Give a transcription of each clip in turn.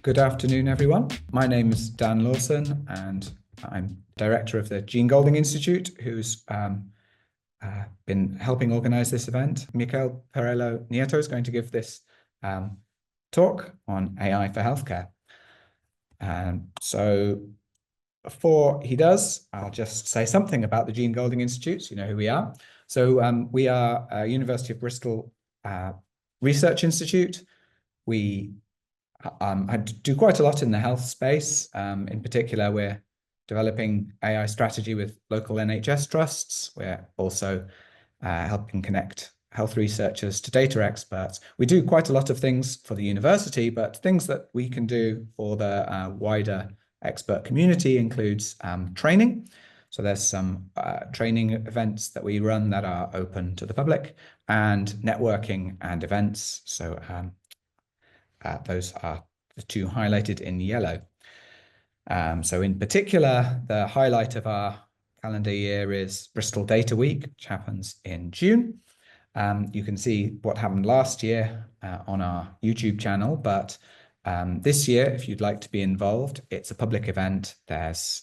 Good afternoon, everyone. My name is Dan Lawson, and I'm director of the Jean Golding Institute, who's been helping organize this event. Miquel Perello Nieto is going to give this talk on AI for healthcare. So before he does, I'll just say something about the Jean Golding Institute, so you know who we are. So we are a University of Bristol research institute. We I do quite a lot in the health space. In particular, we're developing AI strategy with local NHS trusts. We're also helping connect health researchers to data experts. We do quite a lot of things for the university, but things that we can do for the wider expert community includes training. So there's some training events that we run that are open to the public, and networking and events. So those are the two highlighted in yellow. So in particular, the highlight of our calendar year is Bristol Data Week, which happens in June. You can see what happened last year on our YouTube channel, but this year, if you'd like to be involved, it's a public event. There's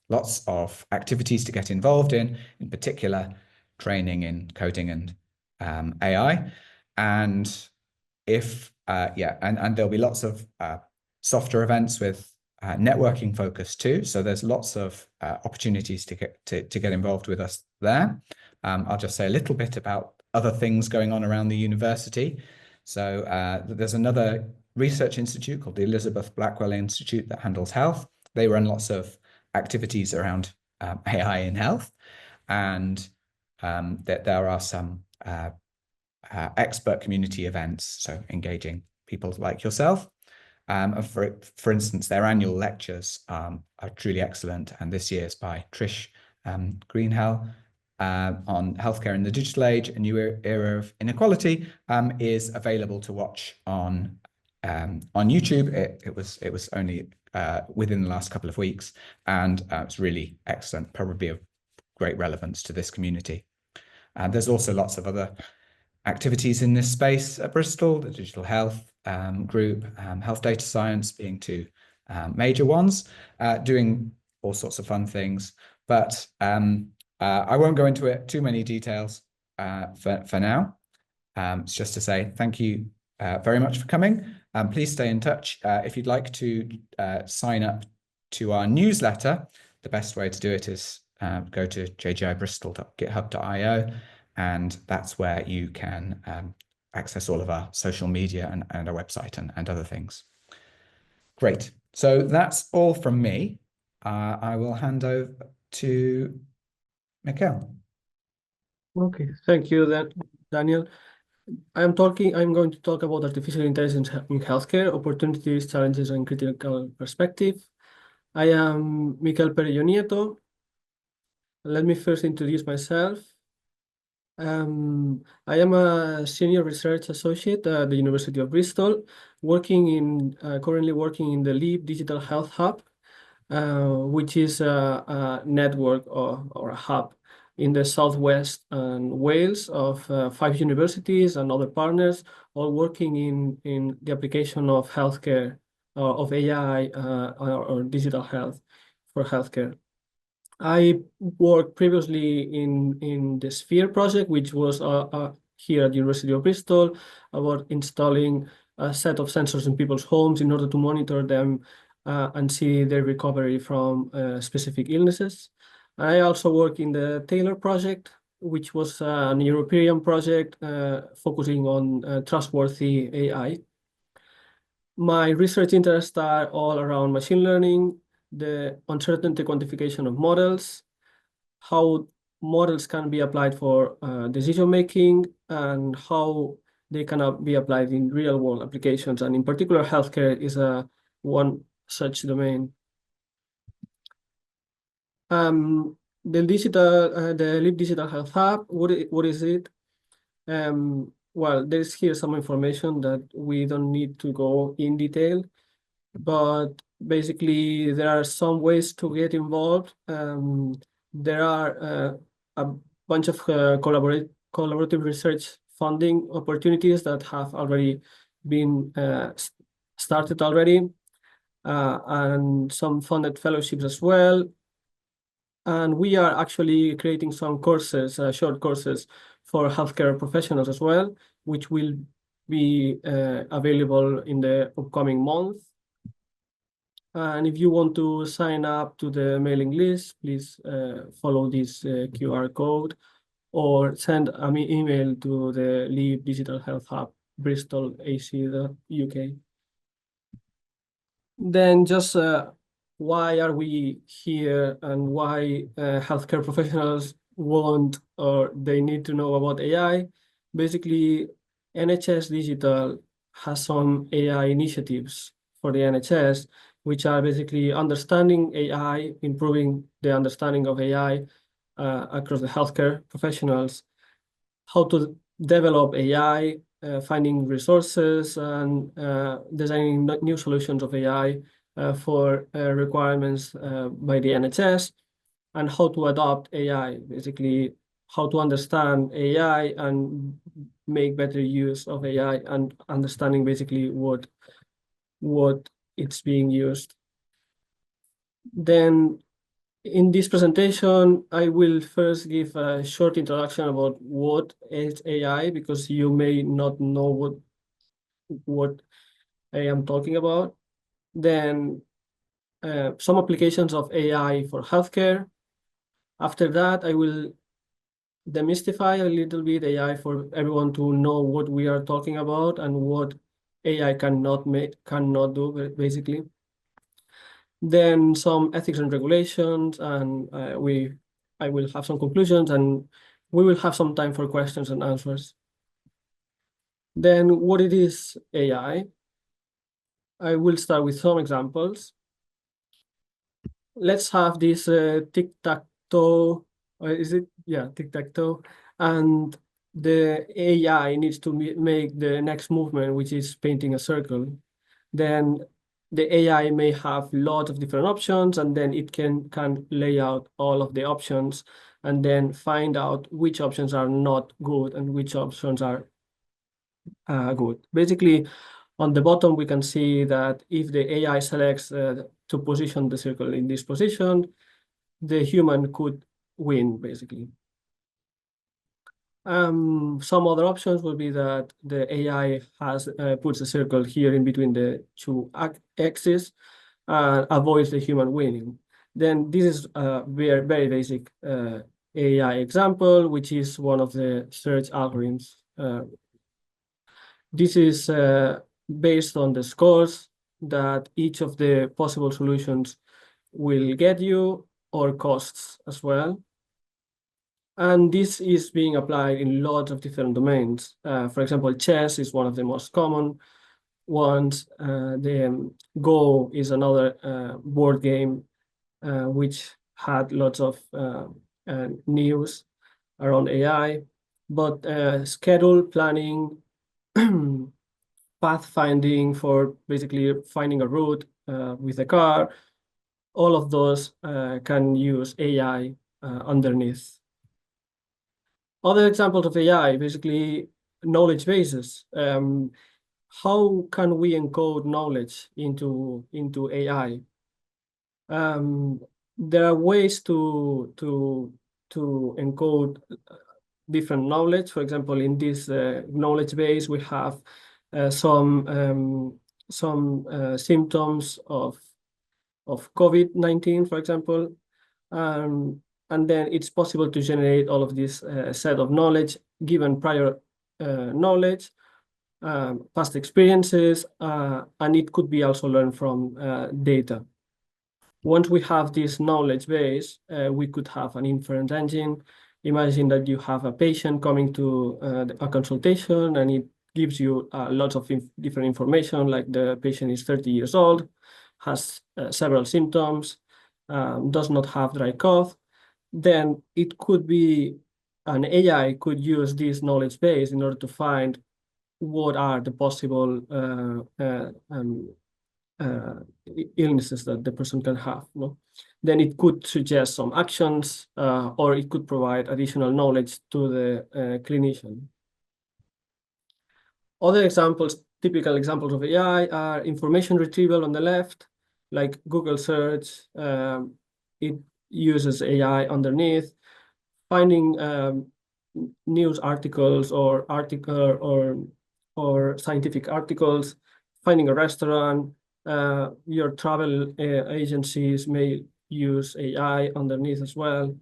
lots of activities to get involved in particular, training in coding and AI. And if and there'll be lots of softer events with networking focus too. So there's lots of opportunities to get involved with us there. I'll just say a little bit about other things going on around the university. So there's another research institute called the Elizabeth Blackwell Institute that handles health. They run lots of activities around AI in health, and there are some expert community events, so engaging people like yourself. For instance, their annual lectures are truly excellent, and this year's by Trish Greenhell on healthcare in the digital age, a new era of inequality, is available to watch on YouTube. It was only within the last couple of weeks, and it's really excellent, probably of great relevance to this community. There's also lots of other activities in this space at Bristol, the digital health group, health data science being two major ones, doing all sorts of fun things. But I won't go into it too many details for now. It's just to say thank you very much for coming. Please stay in touch. If you'd like to sign up to our newsletter, the best way to do it is go to jgibristol.github.io. And that's where you can access all of our social media and our website and other things. Great. So that's all from me. I will hand over to Miquel. Okay, thank you, Daniel. I'm going to talk about artificial intelligence in healthcare, opportunities, challenges, and critical perspective. I am Miquel Perello Nieto. Let me first introduce myself. I am a senior research associate at the University of Bristol, currently working in the LEAP Digital Health Hub, which is a network or a hub in the southwest and Wales of 5 universities and other partners, all working in the application of healthcare, of AI or digital health for healthcare. I worked previously in the Sphere project, which was here at the University of Bristol, about installing a set of sensors in people's homes in order to monitor them and see their recovery from specific illnesses. I also work in the Taylor project, which was an European project focusing on trustworthy AI. My research interests are all around machine learning, the uncertainty quantification of models, how models can be applied for decision-making, and how they can be applied in real-world applications. And in particular, healthcare is one such domain. The LEAP Digital Health Hub, what is it? Well, there's here some information that we don't need to go in detail, but basically there are some ways to get involved. There are a bunch of collaborative research funding opportunities that have already been started already, and some funded fellowships as well. And we are actually creating some courses, short courses for healthcare professionals as well, which will be available in the upcoming month. And if you want to sign up to the mailing list, please follow this QR code or send an email to the Leap Digital Health Hub, Bristol, AC.UK. Then just why are we here and why healthcare professionals want or they need to know about AI? Basically, NHS Digital has some AI initiatives for the NHS, which are basically understanding AI, improving the understanding of AI across the healthcare professionals, how to develop AI, finding resources and designing new solutions of AI for requirements by the NHS, and how to adopt AI, basically how to understand AI and make better use of AI and understanding basically what it's being used. Then in this presentation, I will first give a short introduction about what is AI, because you may not know what I am talking about. Then some applications of AI for healthcare. After that, I will demystify a little bit AI for everyone to know what we are talking about and what AI cannot do, basically. Then some ethics and regulations, and I will have some conclusions, and we will have some time for questions and answers. Then what it is AI? I will start with some examples. Let's have this tic-tac-toe, is it? Yeah, tic-tac-toe. And the AI needs to make the next movement, which is painting a circle. Then the AI may have lots of different options, and then it can lay out all of the options and then find out which options are not good and which options are good. Basically, on the bottom, we can see that if the AI selects to position the circle in this position, the human could win, basically. Some other options would be that the AI puts a circle here in between the two axes and avoids the human winning. Then this is a very, very basic AI example, which is one of the search algorithms. This is based on the scores that each of the possible solutions will get you, or costs as well. And this is being applied in lots of different domains. For example, chess is one of the most common ones. The Go is another board game which had lots of news around AI. But schedule planning, pathfinding for basically finding a route with a car, all of those can use AI underneath. Other examples of AI, basically knowledge bases. How can we encode knowledge into AI? There are ways to encode different knowledge. For example, in this knowledge base, we have some symptoms of COVID-19, for example. And then it's possible to generate all of this set of knowledge given prior knowledge, past experiences, and it could be also learned from data. Once we have this knowledge base, we could have an inference engine. Imagine that you have a patient coming to a consultation, and it gives you lots of different information, like the patient is 30 years old, has several symptoms, does not have dry cough. Then it could be an AI could use this knowledge base in order to find what are the possible illnesses that the person can have. No? Then it could suggest some actions, or it could provide additional knowledge to the clinician. Other examples typical examples of AI are information retrieval on the left, like Google search. It uses AI underneath. Finding news articles or scientific articles, finding a restaurant. Your travel agencies may use AI underneath as well.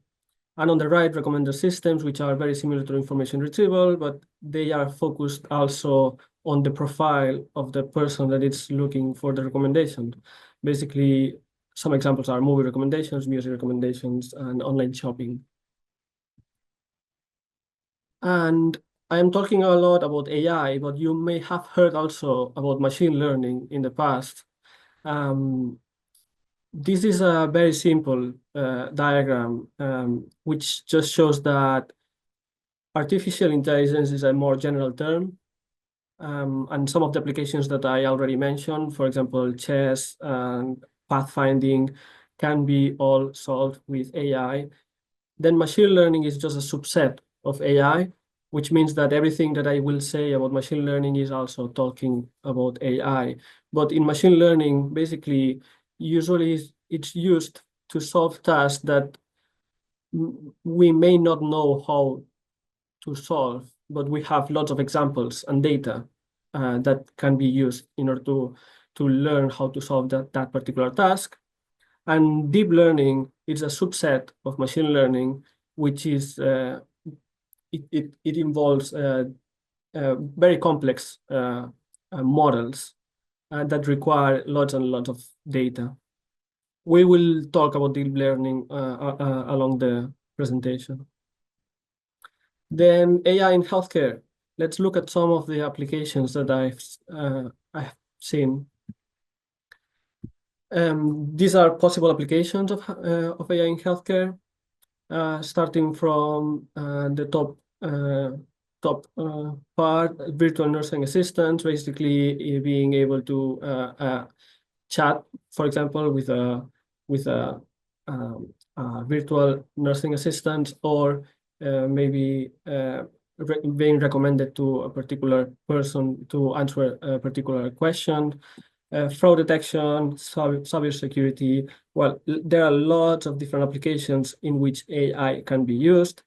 And on the right, recommender systems, which are very similar to information retrieval, but they are focused also on the profile of the person that is looking for the recommendation. Basically, some examples are movie recommendations, music recommendations, and online shopping. And I'm talking a lot about AI, but you may have heard also about machine learning in the past. This is a very simple diagram, which just shows that artificial intelligence is a more general term. And some of the applications that I already mentioned, for example, chess and pathfinding, can be all solved with AI. Then machine learning is just a subset of AI, which means that everything that I will say about machine learning is also talking about AI. But in machine learning, basically, usually it's used to solve tasks that we may not know how to solve, but we have lots of examples and data that can be used in order to learn how to solve that particular task. And deep learning is a subset of machine learning, which is it involves very complex models that require lots and lots of data. We will talk about deep learning along the presentation. Then AI in healthcare. Let's look at some of the applications that I've seen. These are possible applications of AI in healthcare, starting from the top part, virtual nursing assistants, basically being able to chat, for example, with a virtual nursing assistant, or maybe being recommended to a particular person to answer a particular question. Fraud detection, cybersecurity. Well, there are lots of different applications in which AI can be used.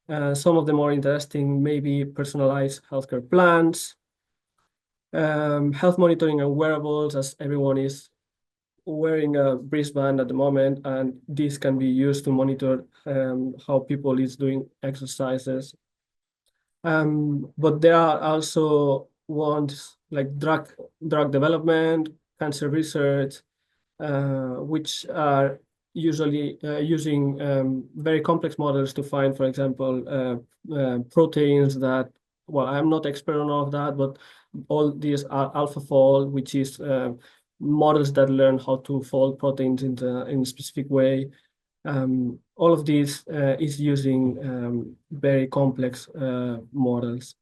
Some of the more interesting may be personalized healthcare plans, health monitoring and wearables, as everyone is wearing a wristband at the moment, and this can be used to monitor how people is doing exercises. But there are also ones like drug development, cancer research, which are usually using very complex models to find, for example, proteins that, well, I'm not expert on all of that, but all these are AlphaFold, which is models that learn how to fold proteins in a specific way. All of this is using very complex models.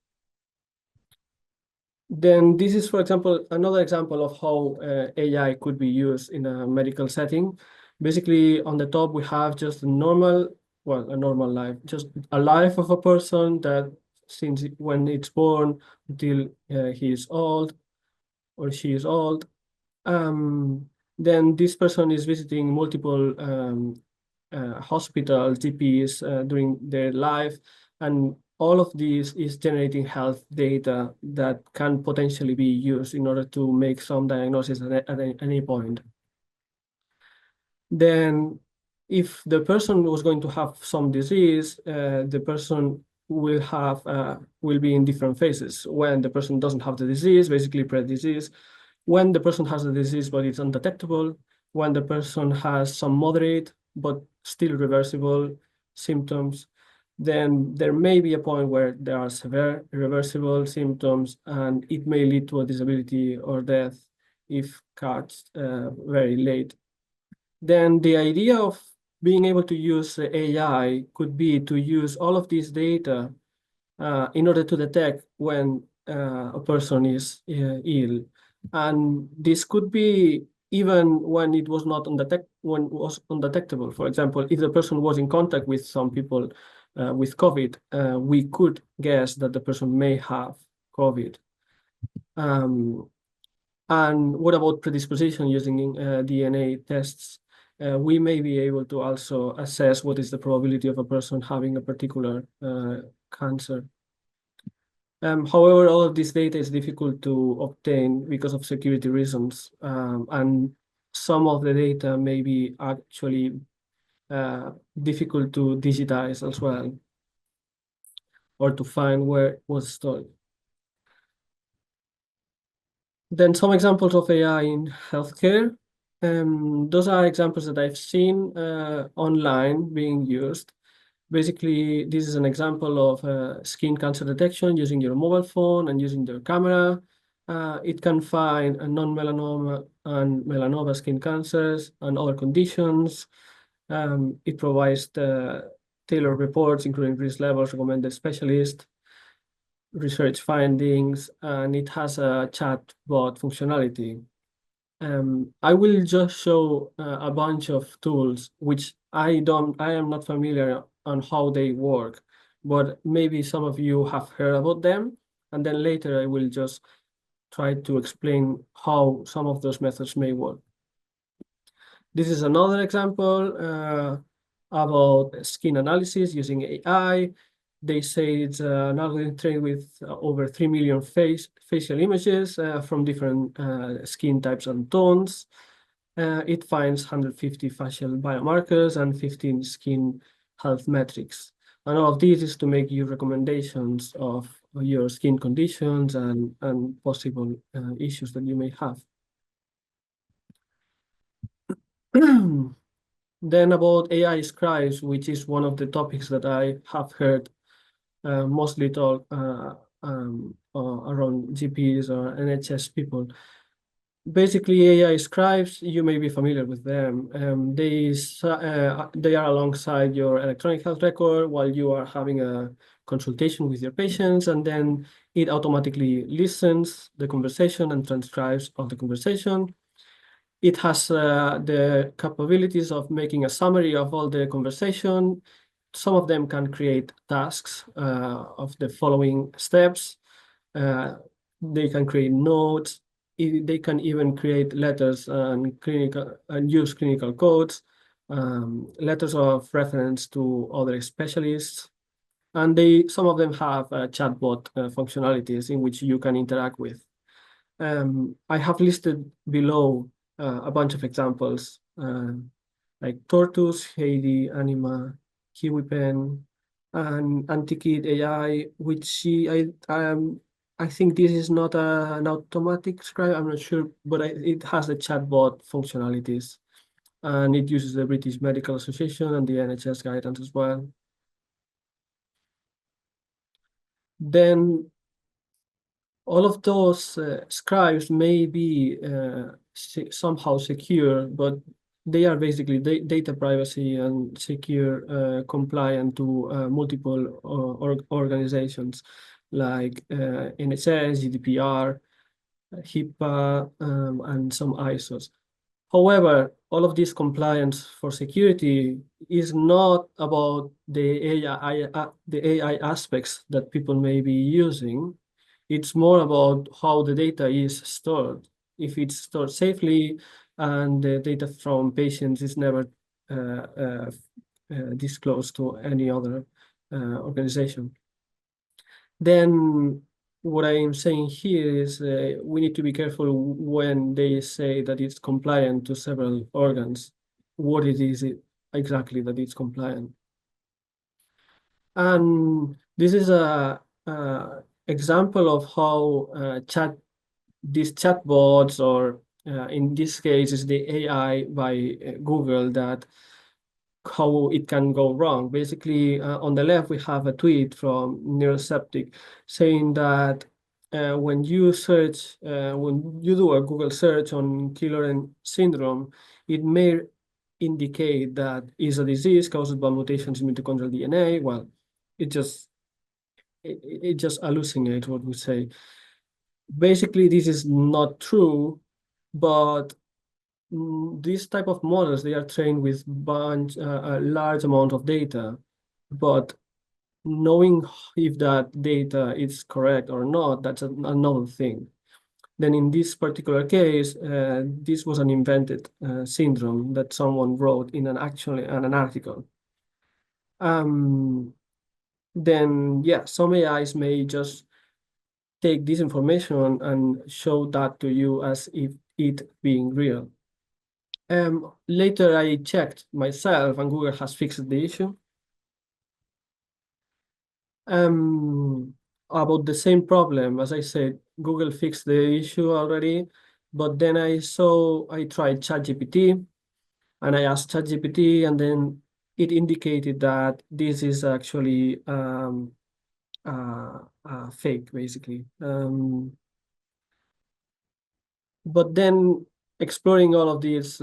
Then this is, for example, another example of how AI could be used in a medical setting. Basically, on the top, we have just a normal life, just a life of a person that since when it's born until he is old or she is old. Then this person is visiting multiple hospitals, GPs during their life, and all of this is generating health data that can potentially be used in order to make some diagnosis at any point. Then if the person was going to have some disease, the person will be in different phases. When the person doesn't have the disease, basically pre-disease, when the person has the disease but it's undetectable, when the person has some moderate but still reversible symptoms, then there may be a point where there are severe irreversible symptoms, and it may lead to a disability or death if caught very late. Then the idea of being able to use AI could be to use all of this data in order to detect when a person is ill. And this could be even when it was not undetectable. For example, if the person was in contact with some people with COVID, we could guess that the person may have COVID. And what about predisposition using DNA tests? We may be able to also assess what is the probability of a person having a particular cancer. However, all of this data is difficult to obtain because of security reasons, and some of the data may be actually difficult to digitize as well, or to find where it was stored. Then some examples of AI in healthcare. Those are examples that I've seen online being used. Basically, this is an example of skin cancer detection using your mobile phone and using the camera. It can find a non-melanoma and melanoma skin cancers and other conditions. It provides the tailored reports, including risk levels, recommended specialist, research findings, and it has a chatbot functionality. I will just show a bunch of tools which I am not familiar on how they work, but maybe some of you have heard about them, and then later I will just try to explain how some of those methods may work. This is another example about skin analysis using AI. They say it's an algorithm trained with over 3 million facial images from different skin types and tones. It finds 150 facial biomarkers and 15 skin health metrics. And all of this is to make you recommendations of your skin conditions and possible issues that you may have. Then about AI scribes, which is one of the topics that I have heard mostly talk around GPs or NHS people. Basically, AI scribes, you may be familiar with them. They are alongside your electronic health record while you are having a consultation with your patients, and then it automatically listens the conversation and transcribes of the conversation. It has the capabilities of making a summary of all the conversation. Some of them can create tasks of the following steps. They can create notes. They can even create letters and use clinical codes, letters of reference to other specialists. And some of them have chatbot functionalities in which you can interact with. I have listed below a bunch of examples like Tortoise, Heidi, Anima, KiwiPen, and Antikit AI, which I think this is not an automatic scribe. I'm not sure, but it has the chatbot functionalities, and it uses the British Medical Association and the NHS guidance as well. Then all of those scribes may be somehow secure, but they are basically data privacy and secure compliant to multiple organizations like NHS, GDPR, HIPAA, and some ISOs. However, all of this compliance for security is not about the AI aspects that people may be using. It's more about how the data is stored. If it's stored safely and the data from patients is never disclosed to any other organization. Then what I am saying here is we need to be careful when they say that it's compliant to several organs. What it is exactly that it's compliant. And this is a example of how these chatbots, or in this case is the AI by Google, that how it can go wrong. Basically, on the left, we have a tweet from Neuroseptic saying that when you do a Google search on Killer syndrome, it may indicate that is a disease caused by mutations in mitochondrial DNA. Well, it just hallucinates what we say. Basically, this is not true, but these type of models, they are trained with a large amount of data, but knowing if that data is correct or not, that's another thing. Then in this particular case, this was an invented syndrome that someone wrote in an article. Then yeah, some AIs may just take this information and show that to you as if it being real. Later I checked myself and Google has fixed the issue. About the same problem, as I said, Google fixed the issue already, but then I tried ChatGPT and I asked ChatGPT, and then it indicated that this is actually fake, basically. But then exploring all of these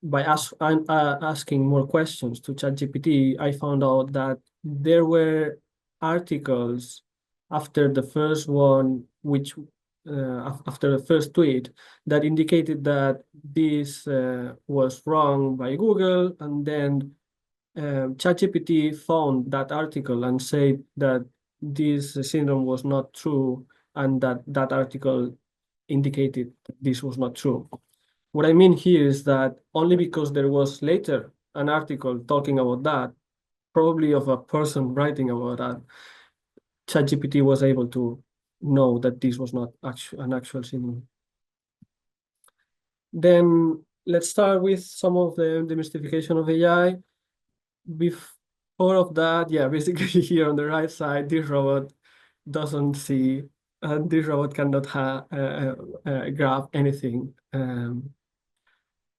by asking more questions to ChatGPT, I found out that there were articles after the first one, which after the first tweet, that indicated that this was wrong by Google, and then ChatGPT found that article and said that this syndrome was not true, and that article indicated this was not true. What I mean here is that only because there was later an article talking about that, probably of a person writing about that, ChatGPT was able to know that this was not an actual syndrome. Then let's start with some of the demystification of AI. Before of that, yeah, basically here on the right side, this robot doesn't see, and this robot cannot grab anything.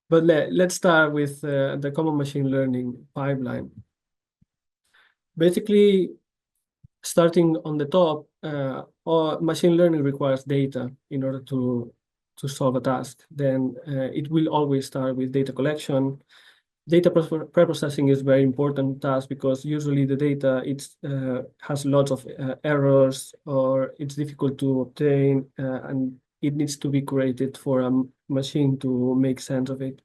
But let's start with the common machine learning pipeline. Basically, starting on the top, machine learning requires data in order to solve a task. Then it will always start with data collection. Data preprocessing is a very important task because usually the data has lots of errors, or it's difficult to obtain, and it needs to be created for a machine to make sense of it.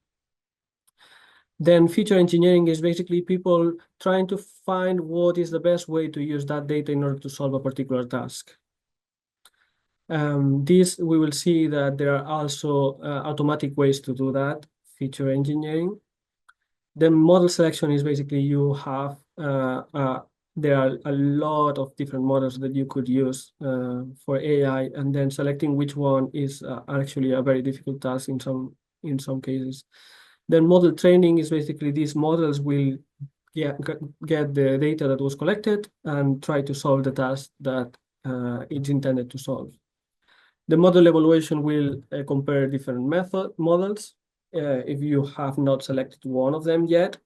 Then feature engineering is basically people trying to find what is the best way to use that data in order to solve a particular task. This we will see that there are also automatic ways to do that, feature engineering. Then model selection is basically you have, there are a lot of different models that you could use for AI, and then selecting which one is actually a very difficult task in some cases. Then model training is basically these models will get the data that was collected and try to solve the task that it's intended to solve. The model evaluation will compare different models if you have not selected one of them yet.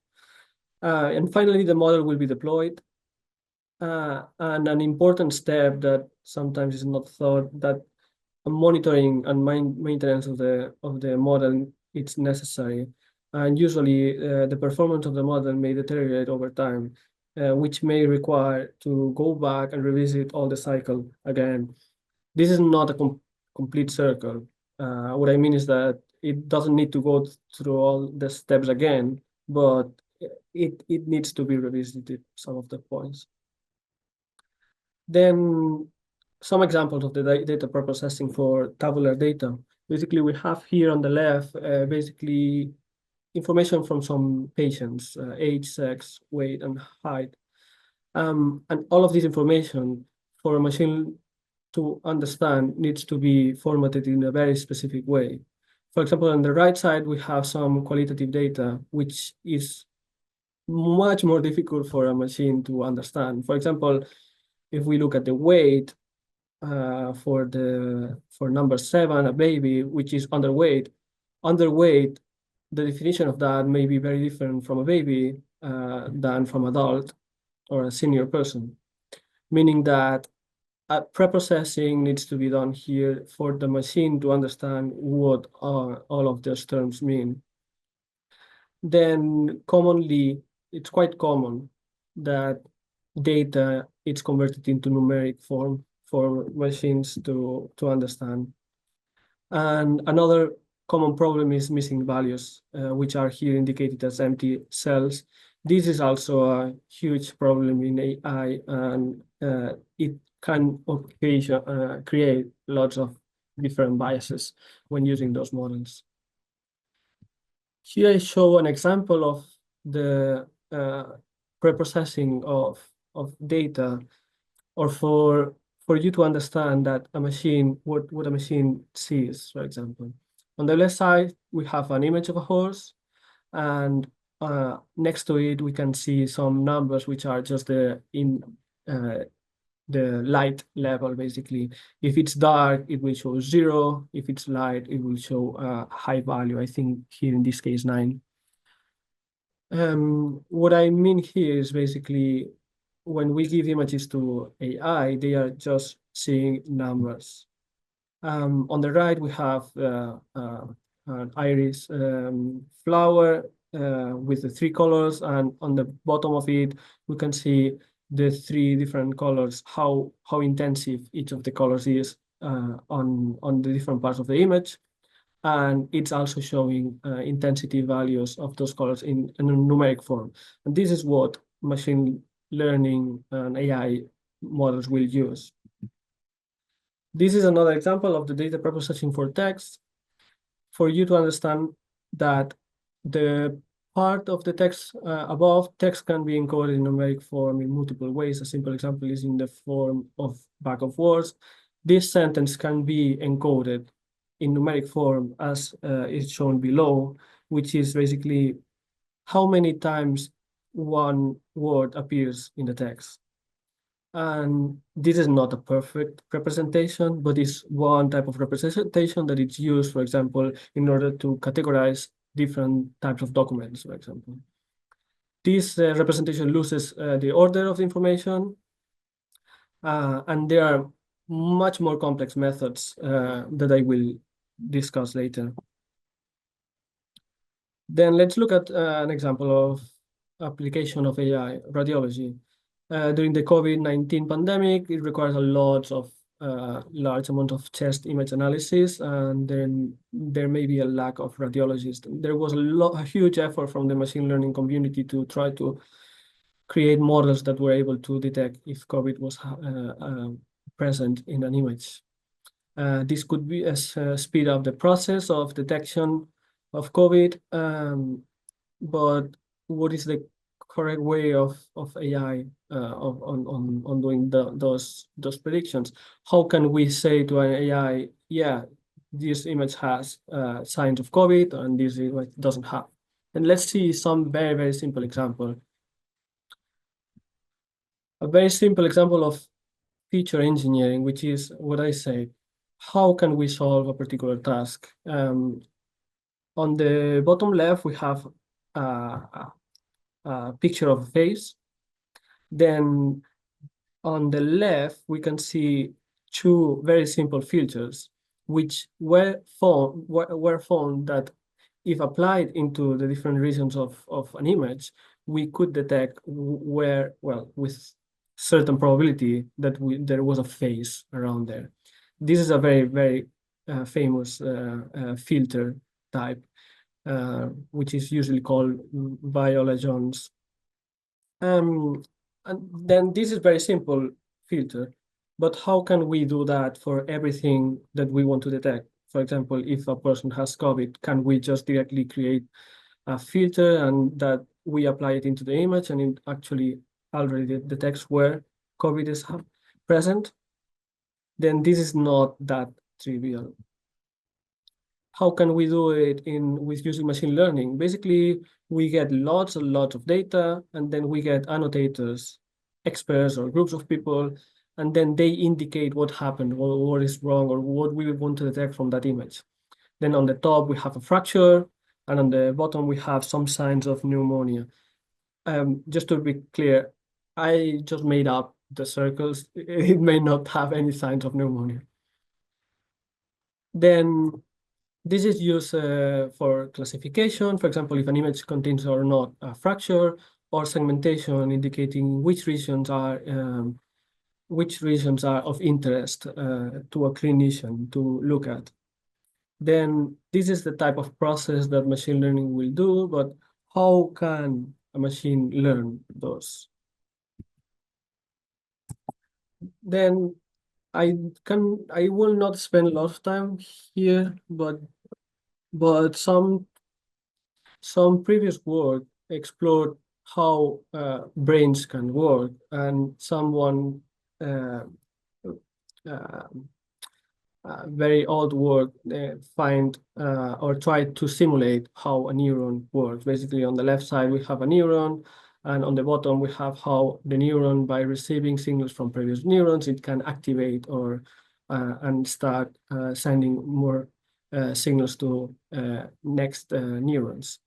And finally, the model will be deployed. And an important step that sometimes is not thought, that monitoring and maintenance of the model, it's necessary. And usually the performance of the model may deteriorate over time, which may require to go back and revisit all the cycle again. This is not a complete circle. What I mean is that it doesn't need to go through all the steps again, but it needs to be revisited, some of the points. Then some examples of the data preprocessing for tabular data. Basically, we have here on the left, basically information from some patients, age, sex, weight, and height. And all of this information for a machine to understand needs to be formatted in a very specific way. For example, on the right side, we have some qualitative data, which is much more difficult for a machine to understand. For example, if we look at the weight for number 7, a baby, which is underweight, the definition of that may be very different from a baby than from adult or a senior person, meaning that preprocessing needs to be done here for the machine to understand what all of those terms mean. Then commonly, it's quite common that data is converted into numeric form for machines to understand. And another common problem is missing values, which are here indicated as empty cells. This is also a huge problem in AI, and it can create lots of different biases when using those models. Here I show an example of the preprocessing of data, or for you to understand that a machine, what a machine sees, for example. On the left side, we have an image of a horse, and next to it, we can see some numbers, which are just the light level, basically. If it's dark, it will show 0. If it's light, it will show a high value. I think here in this case, 9. What I mean here is basically when we give images to AI, they are just seeing numbers. On the right, we have an iris flower with the 3 colors, and on the bottom of it, we can see the 3 different colors, how intensive each of the colors is on the different parts of the image. And it's also showing intensity values of those colors in a numeric form. And this is what machine learning and AI models will use. This is another example of the data preprocessing for text, for you to understand that the part of the text above, text can be encoded in numeric form in multiple ways. A simple example is in the form of bag of words. This sentence can be encoded in numeric form as is shown below, which is basically how many times one word appears in the text. And this is not a perfect representation, but it's one type of representation that is used, for example, in order to categorize different types of documents, for example. This representation loses the order of the information, and there are much more complex methods that I will discuss later. Then let's look at an example of application of AI, radiology. During the COVID-19 pandemic, it requires a lot of large amount of chest image analysis, and then there may be a lack of radiologists. There was a huge effort from the machine learning community to try to create models that were able to detect if COVID was present in an image. This could be speed up the process of detection of COVID, but what is the correct way of AI on doing those predictions? How can we say to an AI, yeah, this image has signs of COVID and this image doesn't have? And let's see some very, very simple example. A very simple example of feature engineering, which is what I say, how can we solve a particular task? On the bottom left, we have a picture of a face. Then on the left, we can see 2 very simple filters, which were found that if applied into the different regions of an image, we could detect where, well, with certain probability that there was a face around there. This is a very, very famous filter type, which is usually called Viola-Jones. And then this is very simple filter, but how can we do that for everything that we want to detect? For example, if a person has COVID, can we just directly create a filter and that we apply it into the image and it actually already detects where COVID is present? Then this is not that trivial. How can we do it with using machine learning? Basically, we get lots and lots of data, and then we get annotators, experts or groups of people, and then they indicate what happened, or what is wrong, or what we want to detect from that image. Then on the top, we have a fracture, and on the bottom, we have some signs of pneumonia. Just to be clear, I just made up the circles. It may not have any signs of pneumonia. Then this is used for classification. For example, if an image contains or not a fracture, or segmentation indicating which regions are of interest to a clinician to look at. Then this is the type of process that machine learning will do, but how can a machine learn those? Then I will not spend a lot of time here, but some previous work explored how brains can work, and someone uh, uh, very old work find or try to simulate how a neuron works. Basically, on the left side we have a neuron, and on the bottom we have how the neuron, by receiving signals from previous neurons, it can activate or and start sending more signals to next neurons.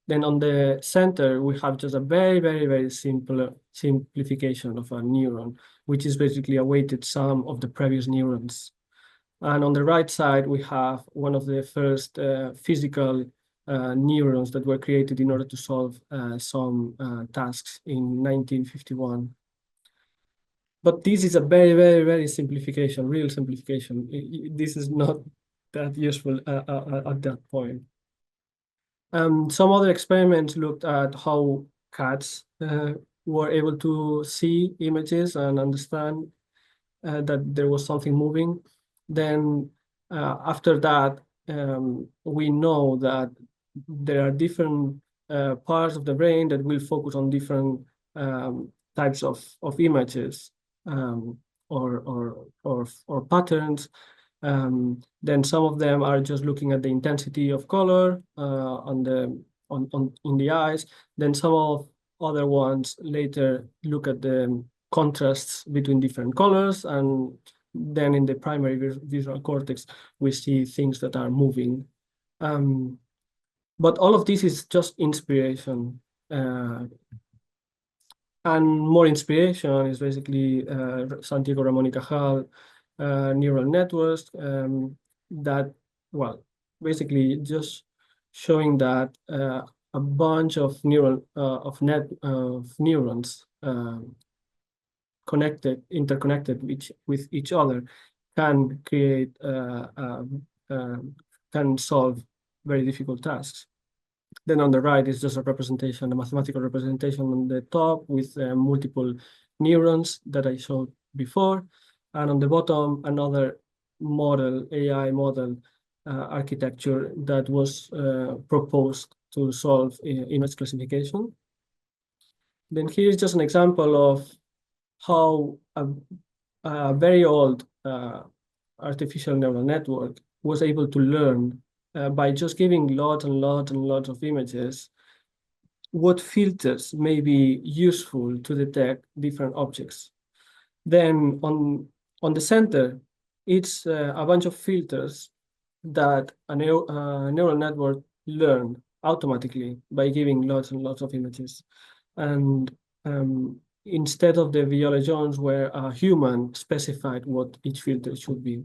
Then on the center, we have just a very, very, very simple simplification of a neuron, which is basically a weighted sum of the previous neurons. And on the right side, we have one of the first physical neurons that were created in order to solve some tasks in 1951. But this is a very, very, very simplification, real simplification. This is not that useful at that point. Some other experiments looked at how cats were able to see images and understand that there was something moving. Then after that, we know that there are different parts of the brain that will focus on different types of images or patterns. Then some of them are just looking at the intensity of color in the eyes. Then some of other ones later look at the contrasts between different colors, and then in the primary visual cortex we see things that are moving. But all of this is just inspiration. And more inspiration is basically Santiago Ramón y Cajal neural networks that, well, basically just showing that a bunch of neurons interconnected with each other can create can solve very difficult tasks. Then on the right is just a representation, a mathematical representation on the top with multiple neurons that I showed before. And on the bottom, another model, AI model architecture that was proposed to solve image classification. Then here is just an example of how a very old artificial neural network was able to learn by just giving lots and lots and lots of images what filters may be useful to detect different objects. Then on the center, it's a bunch of filters that a neural network learned automatically by giving lots and lots of images. And instead of the Viola Jones, where a human specified what each filter should be.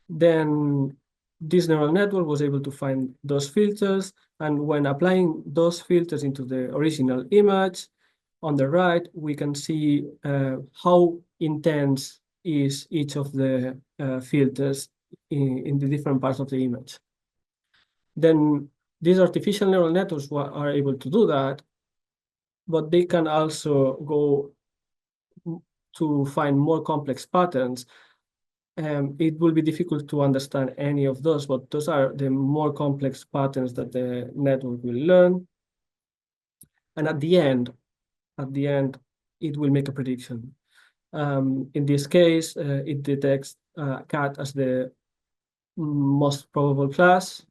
Then this neural network was able to find those filters, and when applying those filters into the original image, on the right, we can see how intense is each of the filters in the different parts of the image. Then these artificial neural networks are able to do that, but they can also go to find more complex patterns. It will be difficult to understand any of those, but those are the more complex patterns that the network will learn. And at the end, it will make a prediction. In this case, it detects cat as the most probable class,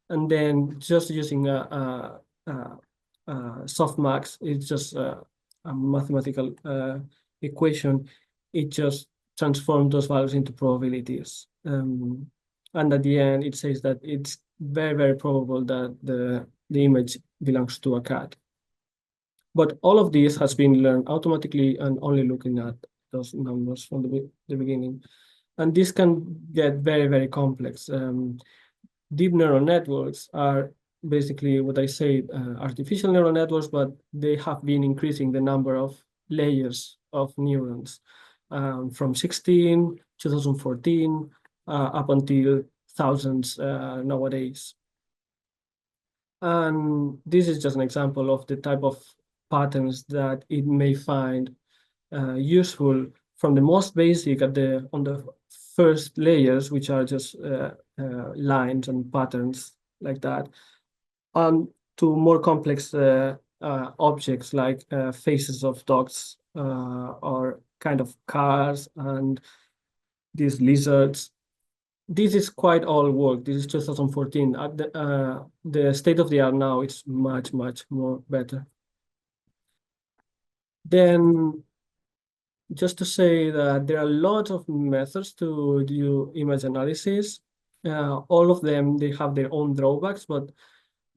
and then just using a softmax, it's just a mathematical equation. It just transforms those values into probabilities. And at the end, it says that it's very, very probable that the image belongs to a cat. But all of this has been learned automatically and only looking at those numbers from the beginning. And this can get very, very complex. Deep neural networks are basically what I say, artificial neural networks, but they have been increasing the number of layers of neurons from 16, 2014, up until thousands nowadays. And this is just an example of the type of patterns that it may find useful from the most basic on the first layers, which are just lines and patterns like that, to more complex objects like faces of dogs or kind of cars and these lizards. This is quite old work. This is 2014. At the state of the art now, it's much, much more better. Then just to say that there are lots of methods to do image analysis. All of them, they have their own drawbacks, but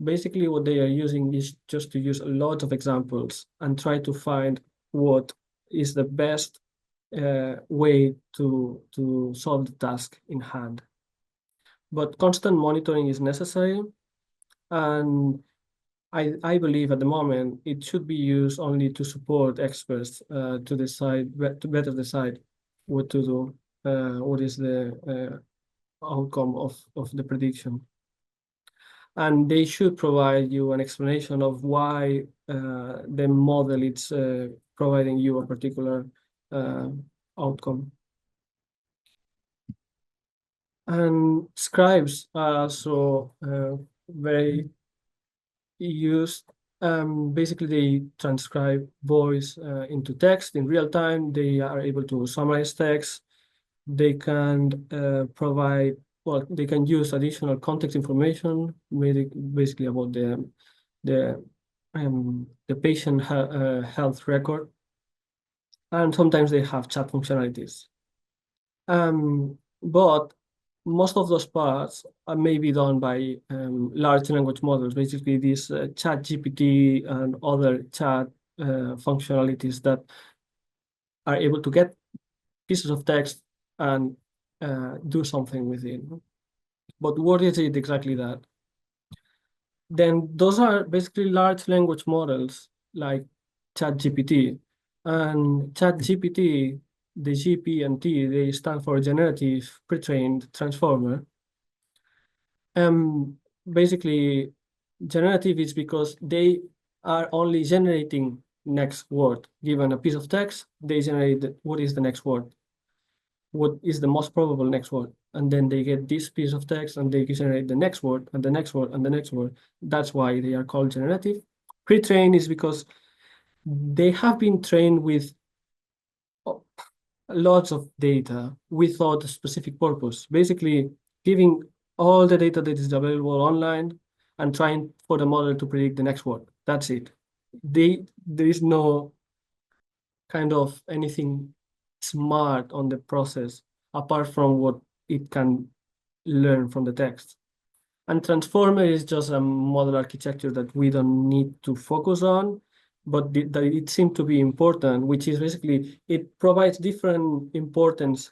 basically what they are using is just to use a lot of examples and try to find what is the best way to solve the task in hand. But constant monitoring is necessary, and I believe at the moment it should be used only to support experts to better decide what to do, what is the outcome of the prediction. And they should provide you an explanation of why the model is providing you a particular outcome. And scribes are also very used. Basically, they transcribe voice into text in real time. They are able to summarize text. They can provide, well, they can use additional context information, basically about the patient health record. And sometimes they have chat functionalities. But most of those parts are maybe done by large language models, basically these chat GPT and other chat functionalities that are able to get pieces of text and do something with it. But what is it exactly that? Then those are basically large language models like ChatGPT. And ChatGPT, the GP and T, they stand for generative pre-trained transformer. Basically, generative is because they are only generating next word. Given a piece of text, they generate what is the next word, what is the most probable next word, and then they get this piece of text and they generate the next word and the next word and the next word. That's why they are called generative. Pre-trained is because they have been trained with lots of data without a specific purpose, basically giving all the data that is available online and trying for the model to predict the next word. That's it. There is no kind of anything smart on the process apart from what it can learn from the text. And transformer is just a model architecture that we don't need to focus on, but that it seemed to be important, which is basically it provides different importance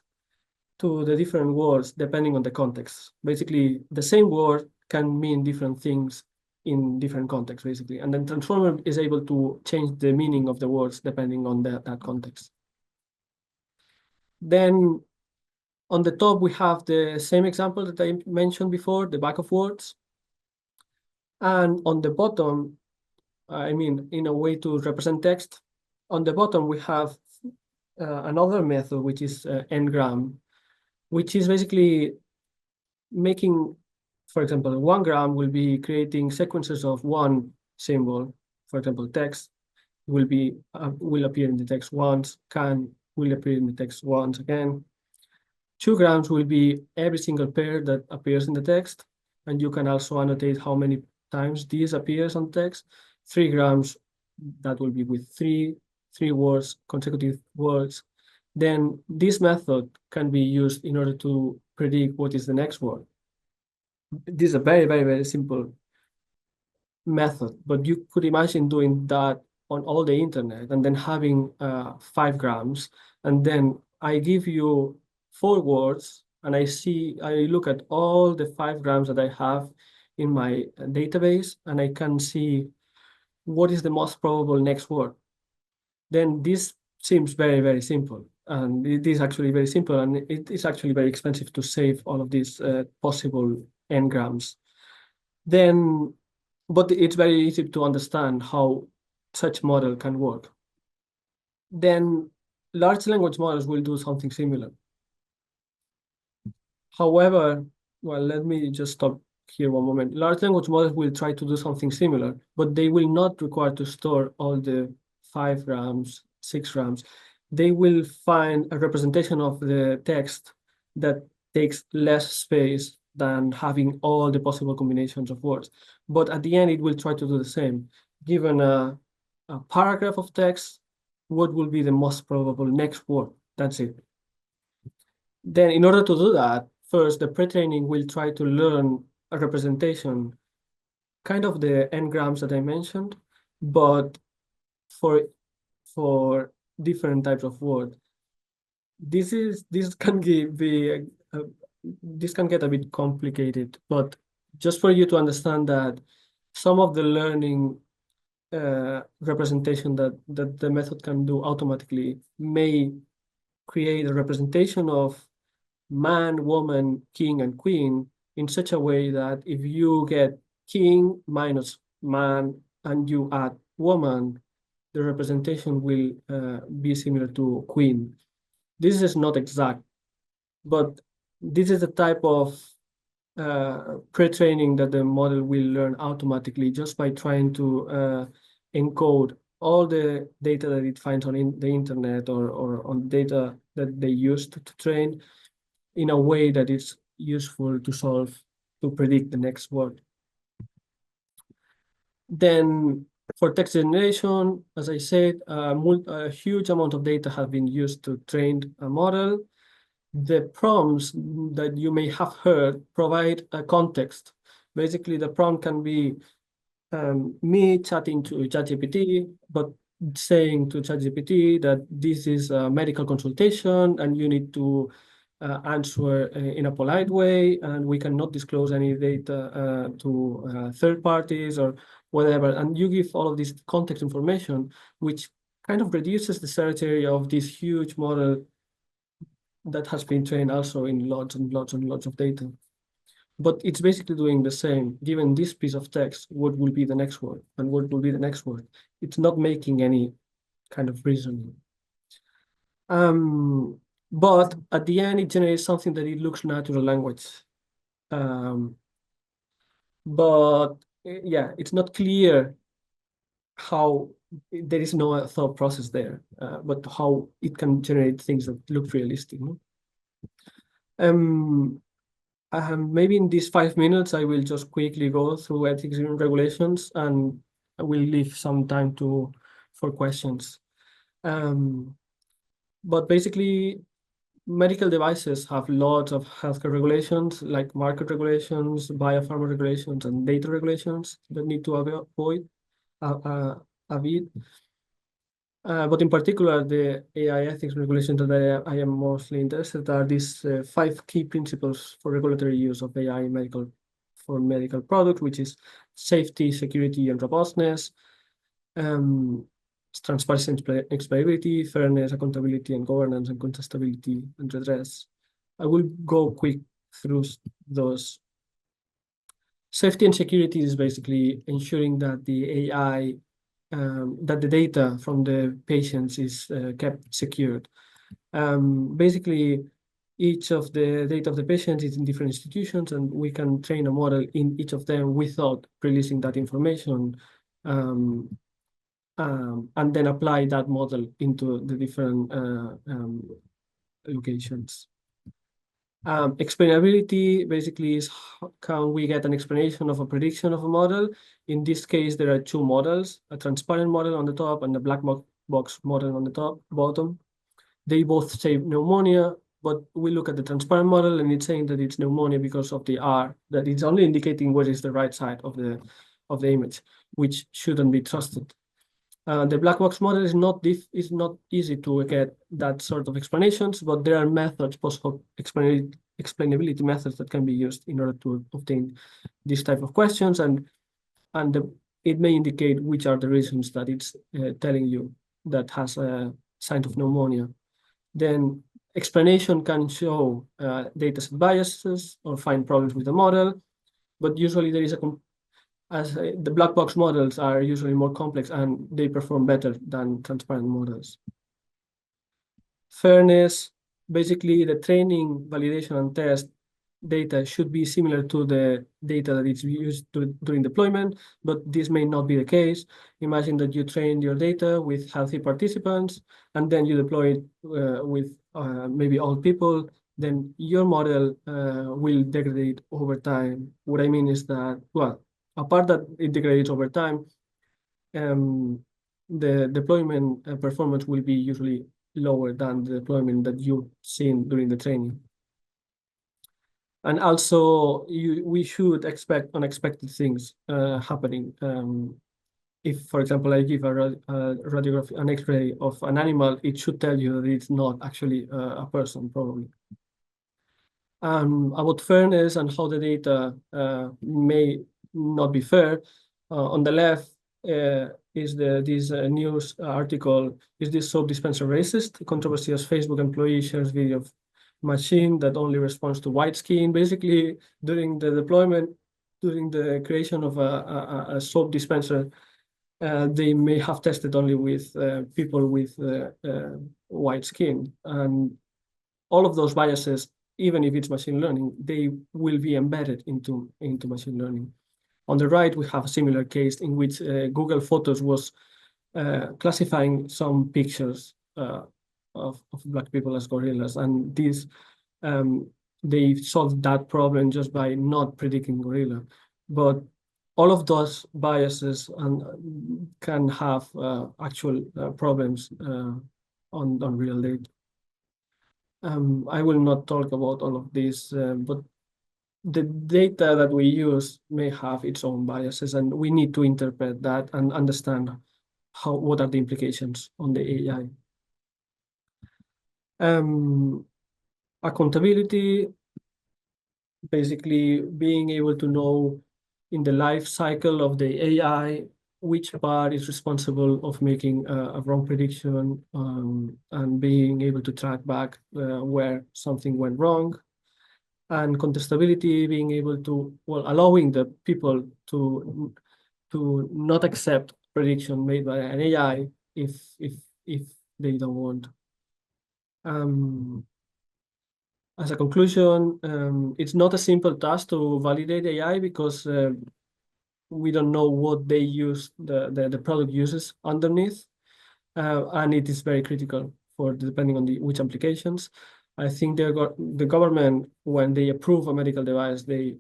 to the different words depending on the context. Basically, the same word can mean different things in different contexts, basically. And then transformer is able to change the meaning of the words depending on that context. Then on the top, we have the same example that I mentioned before, the back of words. And on the bottom, I mean, in a way to represent text, on the bottom, we have another method, which is n-gram, which is basically making, for example, 1 gram will be creating sequences of one symbol. For example, text will appear in the text once, will appear in the text once again. 2 grams will be every single pair that appears in the text, and you can also annotate how many times this appears on text. 3 grams, that will be with three words, consecutive words. Then this method can be used in order to predict what is the next word. This is a very, very, very simple method, but you could imagine doing that on all the internet and then having 5 grams, and then I give you 4 words and I look at all the 5 grams that I have in my database and I can see what is the most probable next word. Then this seems very, very simple. And it is actually very simple, and it is actually very expensive to save all of these possible n grams. Then, but it's very easy to understand how such model can work. Then large language models will do something similar. However, well, let me just stop here one moment. Large language models will try to do something similar, but they will not require to store all the 5 grams, 6 grams. They will find a representation of the text that takes less space than having all the possible combinations of words. But at the end, it will try to do the same. Given a paragraph of text, what will be the most probable next word? That's it. Then in order to do that, first, the pre-training will try to learn a representation, kind of the n-grams that I mentioned, but for different types of words. This can this can get a bit complicated, but just for you to understand that some of the learning representation that the method can do automatically may create a representation of man, woman, king, and queen in such a way that if you get king minus man and you add woman, the representation will be similar to queen. This is not exact, but this is the type of pre-training that the model will learn automatically just by trying to encode all the data that it finds on the internet or on data that they use to train in a way that is useful to predict the next word. Then for text generation, as I said, a huge amount of data have been used to train a model. The prompts that you may have heard provide a context. Basically, the prompt can be me chatting to ChatGPT, but saying to ChatGPT that this is a medical consultation and you need to answer in a polite way, and we cannot disclose any data to third parties or whatever. And you give all of this context information, which kind of reduces the search area of this huge model that has been trained also in lots and lots and lots of data. But it's basically doing the same. Given this piece of text, what will be the next word and what will be the next word? It's not making any kind of reasoning. But at the end, it generates something that it looks natural language. But yeah, it's not clear how there is no thought process there, but how it can generate things that look realistic. No? Maybe in these 5 minutes, I will just quickly go through ethics and regulations, and I will leave some time for questions. But basically, medical devices have lots of healthcare regulations, like market regulations, biopharma regulations, and data regulations that need to avoid. But in particular, the AI ethics regulations that I am mostly interested are these 5 key principles for regulatory use of AI for medical products, which is safety, security, and robustness, transparency and explainability, fairness, accountability, and governance, and contestability and redress. I will go quick through those. Safety and security is basically ensuring that the AI that the data from the patients is kept secured. Basically, each of the data of the patients is in different institutions, and we can train a model in each of them without releasing that information, and then apply that model into the different locations. Explainability basically is can we get an explanation of a prediction of a model? In this case, there are 2 models, a transparent model on the top and a black box model on the bottom. They both say pneumonia, but we look at the transparent model and it's saying that it's pneumonia because of the R, that it's only indicating what is the right side of the image, which shouldn't be trusted. The black box model is not easy to get that sort of explanations, but there are methods, possible explainability methods that can be used in order to obtain this type of questions, and it may indicate which are the reasons that it's telling you that has a sign of pneumonia. Then explanation can show dataset biases or find problems with the model, but usually there is the black box models are usually more complex and they perform better than transparent models. Fairness, basically the training, validation, and test data should be similar to the data that is used during deployment, but this may not be the case. Imagine that you train your data with healthy participants, and then you deploy it with maybe old people, then your model will degrade over time. What I mean is that, well, apart that it degrades over time, the deployment performance will be usually lower than the deployment that you've seen during the training. And also, we should expect unexpected things happening. If, for example, I give a radiography, an X-ray of an animal, it should tell you that it's not actually a person, probably. About fairness and how the data may not be fair, on the left is this news article, is this soap dispenser racist? Controversy as Facebook employee shares video of machine that only responds to white skin. Basically, during the deployment, during the creation of a soap dispenser, they may have tested only with people with white skin. And all of those biases, even if it's machine learning, they will be embedded into machine learning. On the right, we have a similar case in which Google Photos was classifying some pictures of Black people as gorillas. And this, they solved that problem just by not predicting gorilla. But all of those biases can have actual problems on real data. I will not talk about all of this, but the data that we use may have its own biases, and we need to interpret that and understand what are the implications on the AI. Accountability, basically being able to know in the life cycle of the AI which part is responsible of making a wrong prediction, and being able to track back where something went wrong. And contestability, being able to, well, allowing the people to not accept prediction made by an AI if they don't want. As a conclusion, it's not a simple task to validate AI because we don't know what they use, the product uses underneath, and it is very critical for depending on which applications. I think the government, when they approve a medical device, they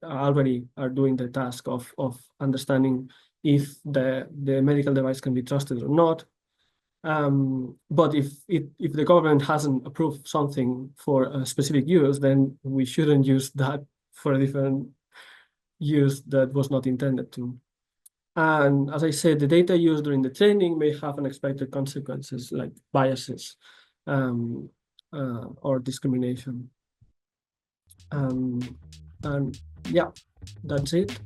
already are doing the task of understanding if the medical device can be trusted or not. But if the government hasn't approved something for a specific use, then we shouldn't use that for a different use that was not intended to. And as I said, the data used during the training may have unexpected consequences like biases or discrimination. And yeah, that's it.